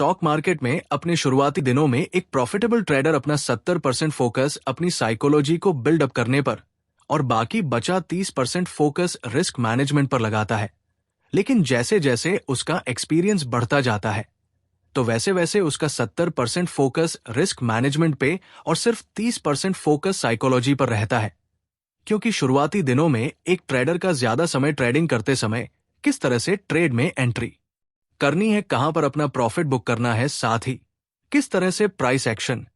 Stock market में अपने शुरुआती दिनों में एक प्रॉफिटेबल ट्रेडर अपना 70% फोकस अपनी साइकोलॉजी को बिल्डअप करने पर और बाकी बचा 30% फोकस रिस्क मैनेजमेंट पर लगाता है। लेकिन जैसे जैसे उसका एक्सपीरियंस बढ़ता जाता है तो वैसे वैसे उसका 70% फोकस रिस्क मैनेजमेंट पे और सिर्फ 30% फोकस साइकोलॉजी पर रहता है। क्योंकि शुरुआती दिनों में एक ट्रेडर का ज्यादा समय ट्रेडिंग करते समय किस तरह से ट्रेड में एंट्री करनी है, कहां पर अपना प्रॉफिट बुक करना है, साथ ही किस तरह से प्राइस एक्शन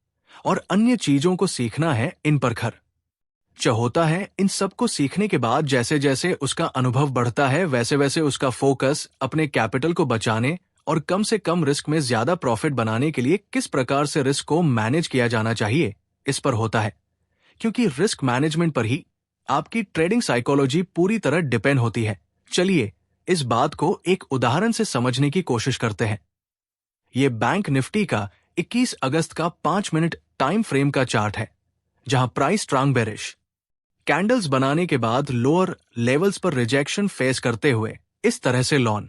और अन्य चीजों को सीखना है, इन पर खर्च होता है। इन सब को सीखने के बाद जैसे जैसे उसका अनुभव बढ़ता है वैसे वैसे उसका फोकस अपने कैपिटल को बचाने और कम से कम रिस्क में ज्यादा प्रॉफिट बनाने के लिए किस प्रकार से रिस्क को मैनेज किया जाना चाहिए, इस पर होता है। क्योंकि रिस्क मैनेजमेंट पर ही आपकी ट्रेडिंग साइकोलॉजी पूरी तरह डिपेंड होती है। चलिए इस बात को एक उदाहरण से समझने की कोशिश करते हैं। यह बैंक निफ्टी का 21 अगस्त का 5 मिनट टाइम फ्रेम का चार्ट है, जहां प्राइस स्ट्रांग बेरिश कैंडल्स बनाने के बाद लोअर लेवल्स पर रिजेक्शन फेस करते हुए इस तरह से लॉन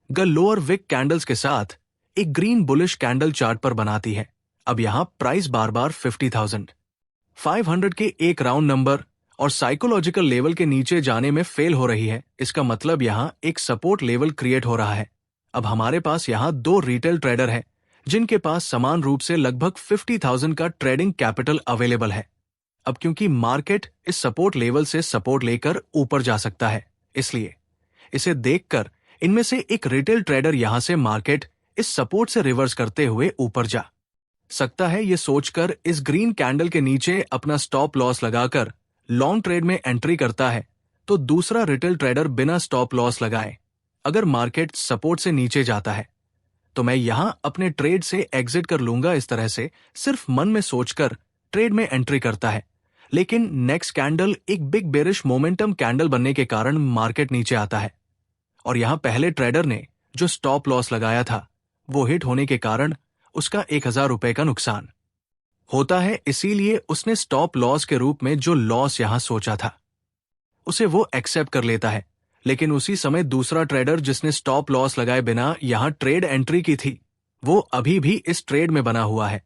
ग लोअर विक कैंडल्स के साथ एक ग्रीन बुलिश कैंडल चार्ट पर बनाती है। अब यहां प्राइस बार बार 50,500 के एक राउंड नंबर और साइकोलॉजिकल लेवल के नीचे जाने में फेल हो रही है। इसका मतलब यहां एक सपोर्ट लेवल क्रिएट हो रहा है। अब हमारे पास यहां दो रिटेल ट्रेडर हैं जिनके पास समान रूप से लगभग 50,000 का ट्रेडिंग कैपिटल अवेलेबल है। अब क्योंकि मार्केट इस सपोर्ट लेवल से सपोर्ट लेकर ऊपर जा सकता है, इसलिए इसे देखकर इनमें से एक रिटेल ट्रेडर यहां से मार्केट इस सपोर्ट से रिवर्स करते हुए ऊपर जा सकता है। ये सोचकर इस ग्रीन कैंडल के नीचे अपना स्टॉप लॉस लगाकर लॉन्ग ट्रेड में एंट्री करता है, तो दूसरा रिटेल ट्रेडर बिना स्टॉप लॉस लगाए अगर मार्केट सपोर्ट से नीचे जाता है तो मैं यहां अपने ट्रेड से एग्जिट कर लूंगा, इस तरह से सिर्फ मन में सोचकर ट्रेड में एंट्री करता है। लेकिन नेक्स्ट कैंडल एक बिग बेरिश मोमेंटम कैंडल बनने के कारण मार्केट नीचे आता है और यहां पहले ट्रेडर ने जो स्टॉप लॉस लगाया था वो हिट होने के कारण उसका 1,000 रुपए का नुकसान होता है। इसीलिए उसने स्टॉप लॉस के रूप में जो लॉस यहां सोचा था उसे वो एक्सेप्ट कर लेता है। लेकिन उसी समय दूसरा ट्रेडर जिसने स्टॉप लॉस लगाए बिना यहां ट्रेड एंट्री की थी वो अभी भी इस ट्रेड में बना हुआ है,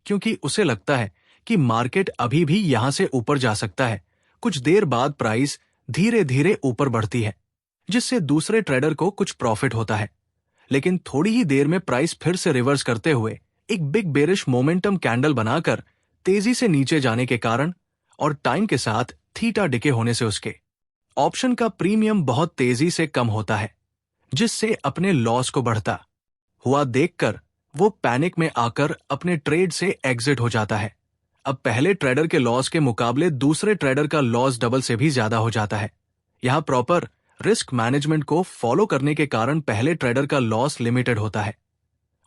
क्योंकि उसे लगता है कि मार्केट अभी भी यहां से ऊपर जा सकता है। कुछ देर बाद प्राइस धीरे धीरे ऊपर बढ़ती है जिससे दूसरे ट्रेडर को कुछ प्रॉफिट होता है। लेकिन थोड़ी ही देर में प्राइस फिर से रिवर्स करते हुए एक बिग बेरिश मोमेंटम कैंडल बनाकर तेजी से नीचे जाने के कारण और टाइम के साथ थीटा डिके होने से उसके ऑप्शन का प्रीमियम बहुत तेजी से कम होता है, जिससे अपने लॉस को बढ़ता हुआ देखकर वो पैनिक में आकर अपने ट्रेड से एग्जिट हो जाता है। अब पहले ट्रेडर के लॉस के मुकाबले दूसरे ट्रेडर का लॉस डबल से भी ज्यादा हो जाता है। यहां प्रॉपर रिस्क मैनेजमेंट को फॉलो करने के कारण पहले ट्रेडर का लॉस लिमिटेड होता है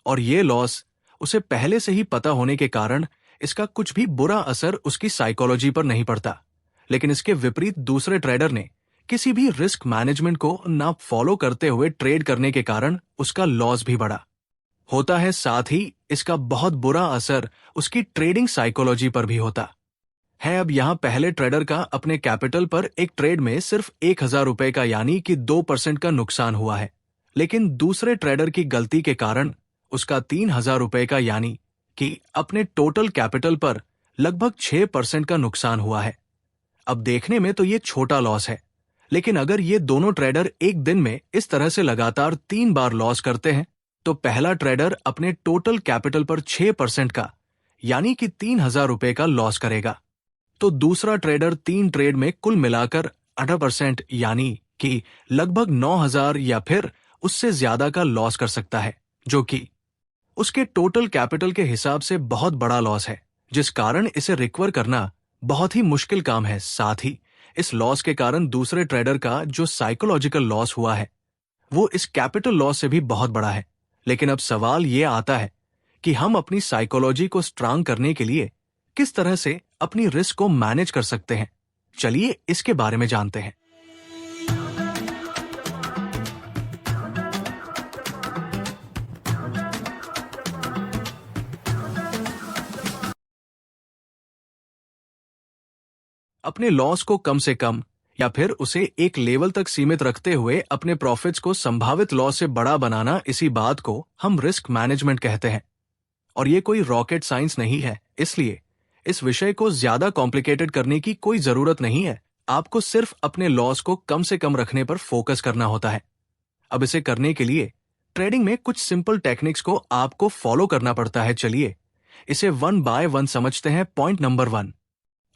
और ये लॉस उसे पहले से ही पता होने के कारण इसका कुछ भी बुरा असर उसकी साइकोलॉजी पर नहीं पड़ता। लेकिन इसके विपरीत दूसरे ट्रेडर ने किसी भी रिस्क मैनेजमेंट को ना फॉलो करते हुए ट्रेड करने के कारण उसका लॉस भी बढ़ा होता है। साथ ही इसका बहुत बुरा असर उसकी ट्रेडिंग साइकोलॉजी पर भी होता है। अब यहां पहले ट्रेडर का अपने कैपिटल पर एक ट्रेड में सिर्फ 1,000 रुपए का यानी कि 2% का नुकसान हुआ है। लेकिन दूसरे ट्रेडर की गलती के कारण उसका 3,000 रुपए का यानी कि अपने टोटल कैपिटल पर लगभग 6% का नुकसान हुआ है। अब देखने में तो ये छोटा लॉस है, लेकिन अगर ये दोनों ट्रेडर एक दिन में इस तरह से लगातार 3 बार लॉस करते हैं तो पहला ट्रेडर अपने टोटल कैपिटल पर 6% का यानी कि 3,000 रुपए का लॉस करेगा, तो दूसरा ट्रेडर 3 ट्रेड में कुल मिलाकर 8% यानी कि लगभग 9,000 या फिर उससे ज्यादा का लॉस कर सकता है, जो कि उसके टोटल कैपिटल के हिसाब से बहुत बड़ा लॉस है, जिस कारण इसे रिकवर करना बहुत ही मुश्किल काम है। साथ ही इस लॉस के कारण दूसरे ट्रेडर का जो साइकोलॉजिकल लॉस हुआ है वो इस कैपिटल लॉस से भी बहुत बड़ा है। लेकिन अब सवाल ये आता है कि हम अपनी साइकोलॉजी को स्ट्रांग करने के लिए किस तरह से अपनी रिस्क को मैनेज कर सकते हैं। चलिए इसके बारे में जानते हैं। अपने लॉस को कम से कम या फिर उसे एक लेवल तक सीमित रखते हुए अपने प्रॉफिट्स को संभावित लॉस से बड़ा बनाना, इसी बात को हम रिस्क मैनेजमेंट कहते हैं। और ये कोई रॉकेट साइंस नहीं है, इसलिए इस विषय को ज्यादा कॉम्प्लिकेटेड करने की कोई जरूरत नहीं है। आपको सिर्फ अपने लॉस को कम से कम रखने पर फोकस करना होता है। अब इसे करने के लिए ट्रेडिंग में कुछ सिंपल टेक्निक्स को आपको फॉलो करना पड़ता है। चलिए इसे वन बाय वन समझते हैं। Point number 1,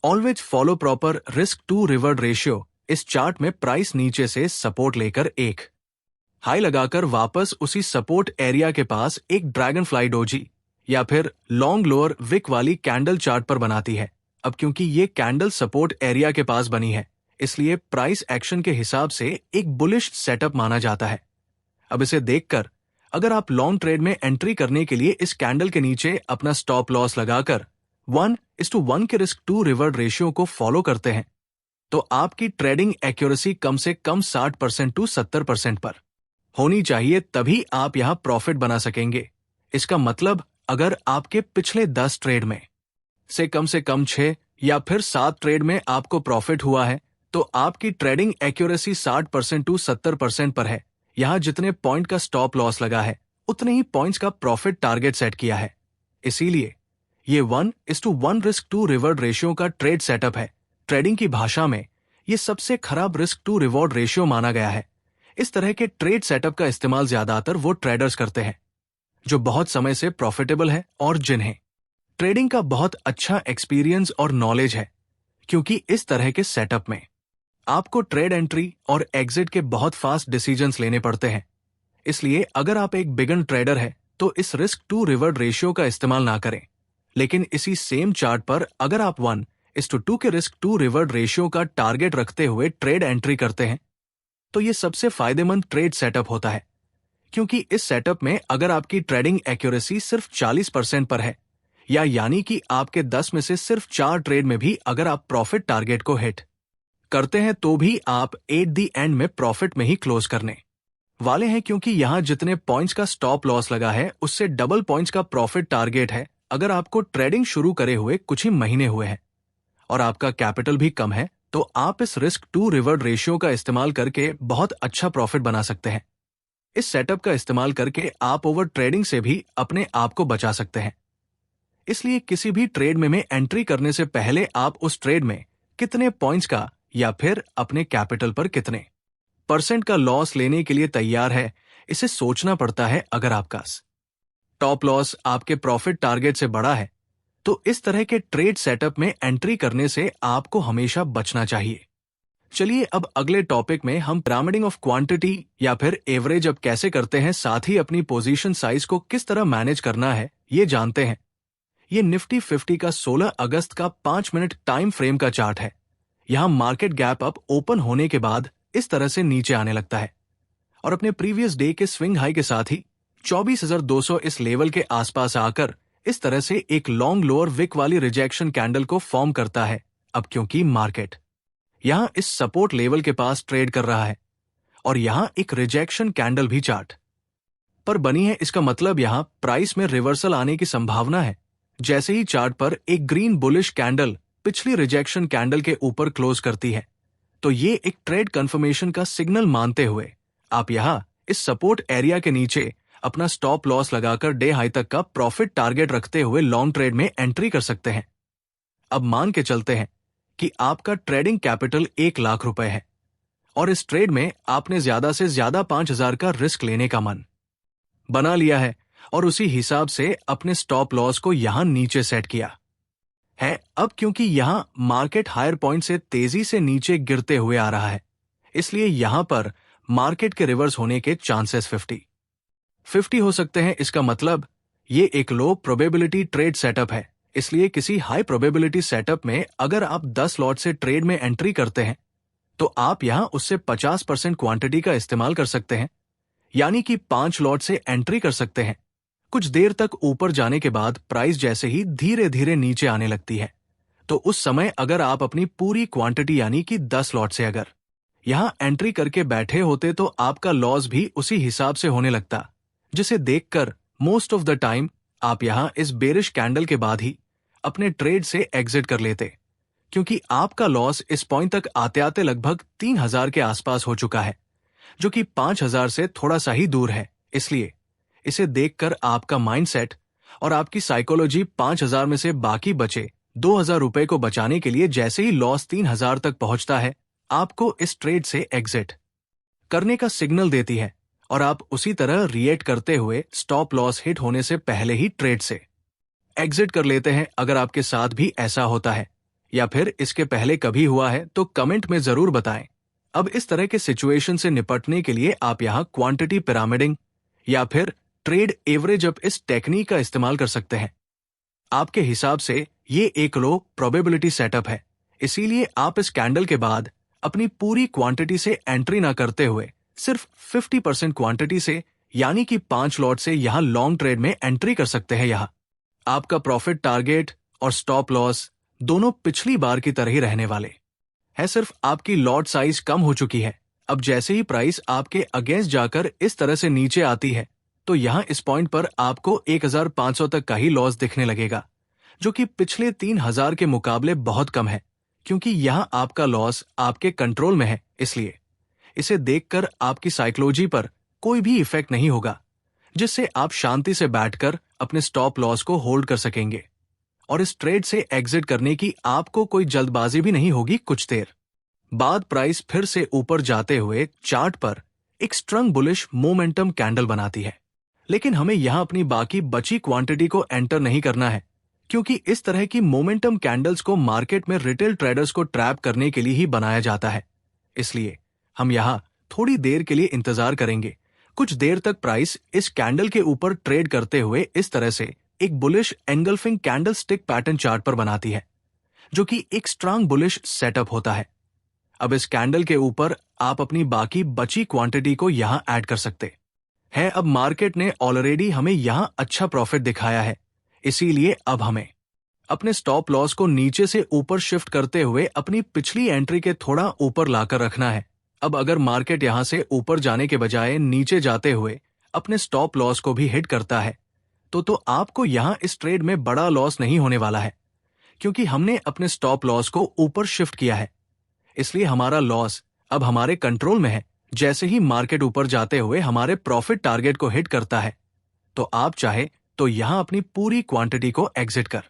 always follow proper risk to reward ratio. इस चार्ट में प्राइस नीचे से सपोर्ट लेकर एक हाई लगाकर वापस उसी सपोर्ट एरिया के पास एक ड्रैगन फ्लाई डोजी या फिर लॉन्ग लोअर विक वाली कैंडल चार्ट पर बनाती है। अब क्योंकि ये कैंडल सपोर्ट एरिया के पास बनी है, इसलिए प्राइस एक्शन के हिसाब से एक बुलिश सेटअप माना जाता है। अब इसे देखकर अगर आप लॉन्ग ट्रेड में एंट्री करने के लिए इस कैंडल के नीचे अपना स्टॉप लॉस लगाकर 1:1 के रिस्क टू रिवॉर्ड रेशियो को फॉलो करते हैं, तो आपकी ट्रेडिंग एक्यूरेसी कम से कम 60% टू 70% पर होनी चाहिए, तभी आप यहां प्रॉफिट बना सकेंगे। इसका मतलब अगर आपके पिछले 10 ट्रेड में से कम 6 या फिर 7 ट्रेड में आपको प्रॉफिट हुआ है, तो आपकी ट्रेडिंग एक्यूरेसी 60% टू 70% पर है। यहां जितने पॉइंट का स्टॉप लॉस लगा है, उतने ही पॉइंट्स का प्रॉफिट टारगेट सेट किया है। इसीलिए ये 1:1 रिस्क टू रिवॉर्ड रेशियो का ट्रेड सेटअप है। ट्रेडिंग की भाषा में ये सबसे खराब रिस्क टू रिवॉर्ड रेशियो माना गया है। इस तरह के ट्रेड सेटअप का इस्तेमाल ज्यादातर वो ट्रेडर्स करते हैं जो बहुत समय से प्रॉफिटेबल है और जिन्हें ट्रेडिंग का बहुत अच्छा एक्सपीरियंस और नॉलेज है, क्योंकि इस तरह के सेटअप में आपको ट्रेड एंट्री और एग्जिट के बहुत फास्ट डिसीजंस लेने पड़ते हैं। इसलिए अगर आप एक बिगिनर ट्रेडर है तो इस रिस्क टू रिवॉर्ड रेशियो का इस्तेमाल ना करें। लेकिन इसी सेम चार्ट पर अगर आप 1:2 के रिस्क टू रिवॉर्ड रेशियो का टारगेट रखते हुए ट्रेड एंट्री करते हैं, तो ये सबसे फायदेमंद ट्रेड सेटअप होता है, क्योंकि इस सेटअप में अगर आपकी ट्रेडिंग एक्यूरेसी सिर्फ 40% पर है, या यानी कि आपके 10 में से सिर्फ 4 ट्रेड में भी अगर आप प्रॉफिट टारगेट को हिट करते हैं, तो भी आप एट दी एंड में प्रॉफिट में ही क्लोज करने वाले हैं, क्योंकि यहां जितने पॉइंट्स का स्टॉप लॉस लगा है उससे डबल पॉइंट्स का प्रॉफिट टारगेट है। अगर आपको ट्रेडिंग शुरू करे हुए कुछ ही महीने हुए हैं और आपका कैपिटल भी कम है, तो आप इस रिस्क टू रिवॉर्ड रेशियो का इस्तेमाल करके बहुत अच्छा प्रॉफिट बना सकते हैं। इस सेटअप का इस्तेमाल करके आप ओवर ट्रेडिंग से भी अपने आप को बचा सकते हैं। इसलिए किसी भी ट्रेड में एंट्री करने से पहले आप उस ट्रेड में कितने पॉइंट्स का या फिर अपने कैपिटल पर कितने % का लॉस लेने के लिए तैयार है, इसे सोचना पड़ता है। अगर आपका टॉप लॉस आपके प्रॉफिट टारगेट से बड़ा है, तो इस तरह के ट्रेड सेटअप में एंट्री करने से आपको हमेशा बचना चाहिए। चलिए अब अगले टॉपिक में हम पिरामिडिंग ऑफ क्वांटिटी या फिर एवरेज अब कैसे करते हैं, साथ ही अपनी पोजीशन साइज को किस तरह मैनेज करना है, ये जानते हैं। ये निफ्टी 50 का 16 अगस्त का 5 मिनट टाइम फ्रेम का चार्ट है। यहां मार्केट गैप अप ओपन होने के बाद इस तरह से नीचे आने लगता है और अपने प्रीवियस डे के स्विंग हाई के साथ ही 24,200 इस लेवल के आसपास आकर इस तरह से एक लॉन्ग लोअर विक वाली रिजेक्शन कैंडल को फॉर्म करता है। अब क्योंकि मार्केट यहां इस सपोर्ट लेवल के पास ट्रेड कर रहा है और यहां एक रिजेक्शन कैंडल भी चार्ट पर बनी है, इसका मतलब यहां प्राइस में रिवर्सल आने की संभावना है। जैसे ही चार्ट पर एक ग्रीन बुलिश कैंडल पिछली रिजेक्शन कैंडल के ऊपर क्लोज करती है, तो ये एक ट्रेड कंफर्मेशन का सिग्नल मानते हुए आप यहां इस सपोर्ट एरिया के नीचे अपना स्टॉप लॉस लगाकर डे हाई तक का प्रॉफिट टारगेट रखते हुए लॉन्ग ट्रेड में एंट्री कर सकते हैं। अब मान के चलते हैं कि आपका ट्रेडिंग कैपिटल 1 लाख रुपए है और इस ट्रेड में आपने ज्यादा से ज्यादा 5,000 का रिस्क लेने का मन बना लिया है और उसी हिसाब से अपने स्टॉप लॉस को यहां नीचे सेट किया है। अब क्योंकि यहां मार्केट हायर पॉइंट से तेजी से नीचे गिरते हुए आ रहा है, इसलिए यहां पर मार्केट के रिवर्स होने के चांसेस 50-50 हो सकते हैं। इसका मतलब ये एक लो प्रोबेबिलिटी ट्रेड सेटअप है, इसलिए किसी हाई प्रोबेबिलिटी सेटअप में अगर आप 10 लॉट से ट्रेड में एंट्री करते हैं, तो आप यहां उससे 50% क्वांटिटी का इस्तेमाल कर सकते हैं, यानी कि 5 लॉट से एंट्री कर सकते हैं। कुछ देर तक ऊपर जाने के बाद प्राइस जैसे ही धीरे धीरे नीचे आने लगती है, तो उस समय अगर आप अपनी पूरी क्वांटिटी यानी कि 10 लॉट से अगर यहां एंट्री करके बैठे होते, तो आपका लॉस भी उसी हिसाब से होने लगता, जिसे देखकर मोस्ट ऑफ द टाइम आप यहां इस बेरिश कैंडल के बाद ही अपने ट्रेड से एग्जिट कर लेते, क्योंकि आपका लॉस इस पॉइंट तक आते आते लगभग 3000 के आसपास हो चुका है, जो कि 5000 से थोड़ा सा ही दूर है। इसलिए इसे देखकर आपका माइंडसेट और आपकी साइकोलॉजी 5000 में से बाकी बचे 2000 रुपए को बचाने के लिए जैसे ही लॉस 3000 तक पहुंचता है, आपको इस ट्रेड से एग्जिट करने का सिग्नल देती है और आप उसी तरह रिएक्ट करते हुए स्टॉप लॉस हिट होने से पहले ही ट्रेड से एग्जिट कर लेते हैं। अगर आपके साथ भी ऐसा होता है या फिर इसके पहले कभी हुआ है तो कमेंट में जरूर बताएं। अब इस तरह के सिचुएशन से निपटने के लिए आप यहाँ क्वांटिटी पिरामिडिंग या फिर ट्रेड एवरेज अप इस टेक्निक का इस्तेमाल कर सकते हैं। आपके हिसाब से ये एक लो प्रोबेबिलिटी सेटअप है, इसीलिए आप इस कैंडल के बाद अपनी पूरी क्वांटिटी से एंट्री ना करते हुए सिर्फ 50% क्वांटिटी से यानी कि 5 लॉट से यहां लॉन्ग ट्रेड में एंट्री कर सकते हैं। यहां आपका प्रॉफिट टारगेट और स्टॉप लॉस दोनों पिछली बार की तरह ही रहने वाले है, सिर्फ आपकी लॉट साइज कम हो चुकी है। अब जैसे ही प्राइस आपके अगेंस्ट जाकर इस तरह से नीचे आती है तो यहां इस पॉइंट पर आपको 1500 तक का ही लॉस दिखने लगेगा, जो कि पिछले 3000 के मुकाबले बहुत कम है। क्योंकि यहां आपका लॉस आपके कंट्रोल में है, इसलिए इसे देखकर आपकी साइकोलॉजी पर कोई भी इफेक्ट नहीं होगा, जिससे आप शांति से बैठकर अपने स्टॉप लॉस को होल्ड कर सकेंगे और इस ट्रेड से एग्जिट करने की आपको कोई जल्दबाजी भी नहीं होगी। कुछ देर बाद प्राइस फिर से ऊपर जाते हुए चार्ट पर एक स्ट्रॉन्ग बुलिश मोमेंटम कैंडल बनाती है, लेकिन हमें यहां अपनी बाकी बची क्वांटिटी को एंटर नहीं करना है, क्योंकि इस तरह की मोमेंटम कैंडल्स को मार्केट में रिटेल ट्रेडर्स को ट्रैप करने के लिए ही बनाया जाता है। इसलिए हम यहां थोड़ी देर के लिए इंतजार करेंगे। कुछ देर तक प्राइस इस कैंडल के ऊपर ट्रेड करते हुए इस तरह से एक bullish engulfing candle stick pattern chart पर बनाती है, जो कि एक स्ट्रांग बुलिश सेटअप होता है। अब इस कैंडल के ऊपर आप अपनी बाकी बची क्वांटिटी को यहां ऐड कर सकते हैं। अब मार्केट ने ऑलरेडी हमें यहां अच्छा प्रॉफिट दिखाया है, इसीलिए अब हमें अपने स्टॉप लॉस को नीचे से ऊपर शिफ्ट करते हुए अपनी पिछली एंट्री के थोड़ा ऊपर लाकर रखना है। अब अगर मार्केट यहां से ऊपर जाने के बजाय नीचे जाते हुए अपने स्टॉप लॉस को भी हिट करता है तो आपको यहां इस ट्रेड में बड़ा लॉस नहीं होने वाला है, क्योंकि हमने अपने स्टॉप लॉस को ऊपर शिफ्ट किया है। इसलिए हमारा लॉस अब हमारे कंट्रोल में है। जैसे ही मार्केट ऊपर जाते हुए हमारे प्रॉफिट टारगेट को हिट करता है तो आप चाहे तो यहां अपनी पूरी क्वांटिटी को एग्जिट कर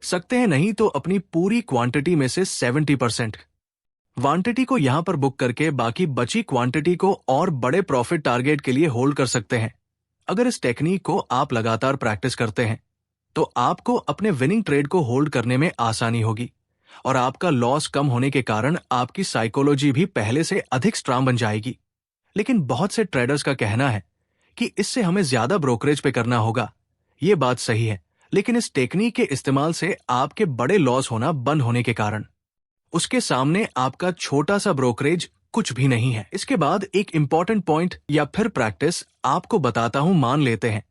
सकते हैं, नहीं तो अपनी पूरी क्वांटिटी में से 70% क्वांटिटी को यहां पर बुक करके बाकी बची क्वांटिटी को और बड़े प्रॉफिट टारगेट के लिए होल्ड कर सकते हैं। अगर इस टेक्निक को आप लगातार प्रैक्टिस करते हैं तो आपको अपने विनिंग ट्रेड को होल्ड करने में आसानी होगी और आपका लॉस कम होने के कारण आपकी साइकोलॉजी भी पहले से अधिक स्ट्रांग बन जाएगी। लेकिन बहुत से ट्रेडर्स का कहना है कि इससे हमें ज्यादा ब्रोकरेज पे करना होगा। ये बात सही है, लेकिन इस टेक्निक के इस्तेमाल से आपके बड़े लॉस होना बंद होने के कारण उसके सामने आपका छोटा सा ब्रोकरेज कुछ भी नहीं है। इसके बाद एक इंपॉर्टेंट पॉइंट या फिर प्रैक्टिस आपको बताता हूं। मान लेते हैं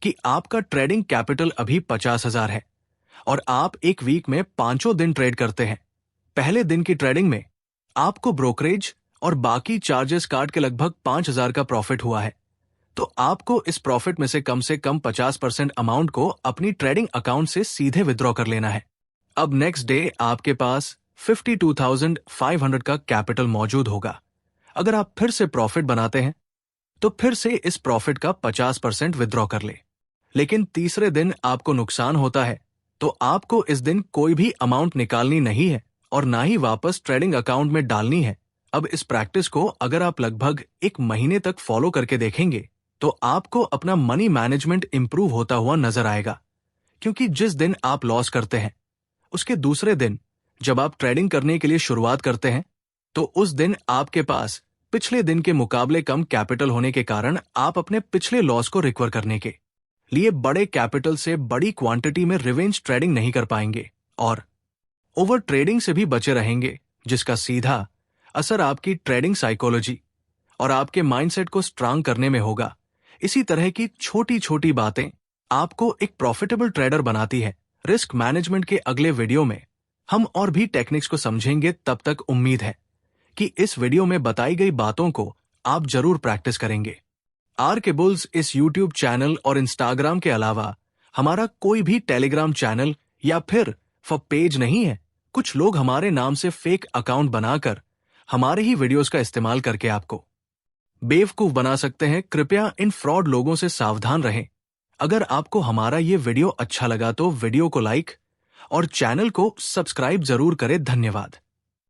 कि आपका ट्रेडिंग कैपिटल अभी 50,000 है और आप एक वीक में 5 दिन ट्रेड करते हैं। पहले दिन की ट्रेडिंग में आपको ब्रोकरेज और बाकी चार्जेस काट के लगभग 5,000 का प्रॉफिट हुआ है, तो आपको इस प्रॉफिट में से कम 50% अमाउंट को अपनी ट्रेडिंग अकाउंट से सीधे विड्रॉ कर लेना है। अब नेक्स्ट डे आपके पास 52,500 का कैपिटल मौजूद होगा। अगर आप फिर से प्रॉफिट बनाते हैं तो फिर से इस प्रॉफिट का 50% विड्रॉ कर ले। लेकिन तीसरे दिन आपको नुकसान होता है तो आपको इस दिन कोई भी अमाउंट निकालनी नहीं है और ना ही वापस ट्रेडिंग अकाउंट में डालनी है। अब इस प्रैक्टिस को अगर आप लगभग 1 महीने तक फॉलो करके देखेंगे तो आपको अपना मनी मैनेजमेंट इंप्रूव होता हुआ नजर आएगा, क्योंकि जिस दिन आप लॉस करते हैं उसके दूसरे दिन जब आप ट्रेडिंग करने के लिए शुरुआत करते हैं तो उस दिन आपके पास पिछले दिन के मुकाबले कम कैपिटल होने के कारण आप अपने पिछले लॉस को रिकवर करने के लिए बड़े कैपिटल से बड़ी क्वांटिटी में रिवेंज ट्रेडिंग नहीं कर पाएंगे और ओवर ट्रेडिंग से भी बचे रहेंगे, जिसका सीधा असर आपकी ट्रेडिंग साइकोलॉजी और आपके माइंडसेट को स्ट्रांग करने में होगा। इसी तरह की छोटी छोटी बातें आपको एक प्रॉफिटेबल ट्रेडर बनाती है। रिस्क मैनेजमेंट के अगले वीडियो में हम और भी टेक्निक्स को समझेंगे। तब तक उम्मीद है कि इस वीडियो में बताई गई बातों को आप जरूर प्रैक्टिस करेंगे। आर के बुल्स इस यूट्यूब चैनल और इंस्टाग्राम के अलावा हमारा कोई भी टेलीग्राम चैनल या फिर पेज नहीं है। कुछ लोग हमारे नाम से फेक अकाउंट बनाकर हमारे ही वीडियोस का इस्तेमाल करके आपको बेवकूफ बना सकते हैं। कृपया इन फ्रॉड लोगों से सावधान रहें। अगर आपको हमारा ये वीडियो अच्छा लगा तो वीडियो को लाइक और चैनल को सब्सक्राइब जरूर करें। धन्यवाद।